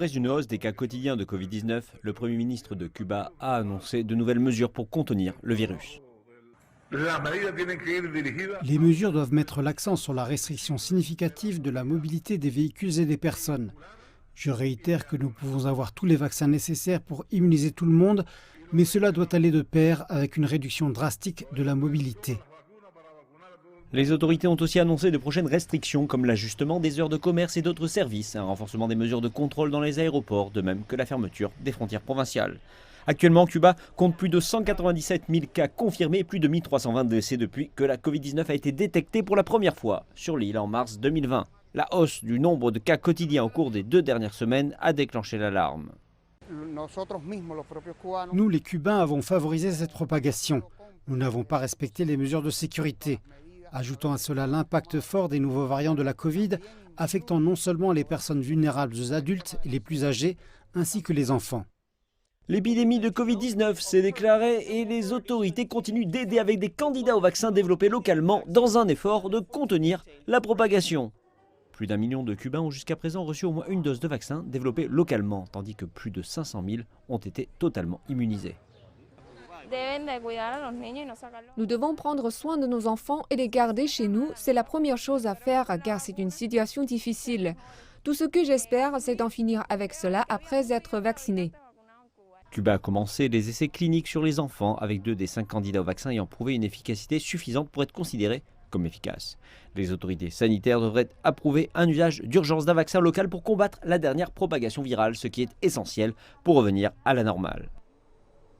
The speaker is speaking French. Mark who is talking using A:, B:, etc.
A: Après une hausse des cas quotidiens de Covid-19, le Premier ministre de Cuba a annoncé de nouvelles mesures pour contenir le virus.
B: Les mesures doivent mettre l'accent sur la restriction significative de la mobilité des véhicules et des personnes. Je réitère que nous pouvons avoir tous les vaccins nécessaires pour immuniser tout le monde, mais cela doit aller de pair avec une réduction drastique de la mobilité.
A: Les autorités ont aussi annoncé de prochaines restrictions comme l'ajustement des heures de commerce et d'autres services, un renforcement des mesures de contrôle dans les aéroports, de même que la fermeture des frontières provinciales. Actuellement, Cuba compte plus de 197 000 cas confirmés et plus de 1320 décès depuis que la Covid-19 a été détectée pour la première fois sur l'île en mars 2020. La hausse du nombre de cas quotidiens au cours des 2 dernières semaines a déclenché l'alarme.
B: Nous, les Cubains, avons favorisé cette propagation. Nous n'avons pas respecté les mesures de sécurité. Ajoutant à cela l'impact fort des nouveaux variants de la Covid, affectant non seulement les personnes vulnérables aux adultes et les plus âgés, ainsi que les enfants.
A: L'épidémie de Covid-19 s'est déclarée et les autorités continuent d'aider avec des candidats au vaccin développés localement dans un effort de contenir la propagation. Plus d'1 million de Cubains ont jusqu'à présent reçu au moins une dose de vaccin développé localement, tandis que plus de 500 000 ont été totalement immunisés.
C: Nous devons prendre soin de nos enfants et les garder chez nous. C'est la première chose à faire car c'est une situation difficile. Tout ce que j'espère, c'est d'en finir avec cela après être vacciné.
A: Cuba a commencé les essais cliniques sur les enfants avec 2 des 5 candidats au vaccin ayant prouvé une efficacité suffisante pour être considérés comme efficaces. Les autorités sanitaires devraient approuver un usage d'urgence d'un vaccin local pour combattre la dernière propagation virale, ce qui est essentiel pour revenir à la normale.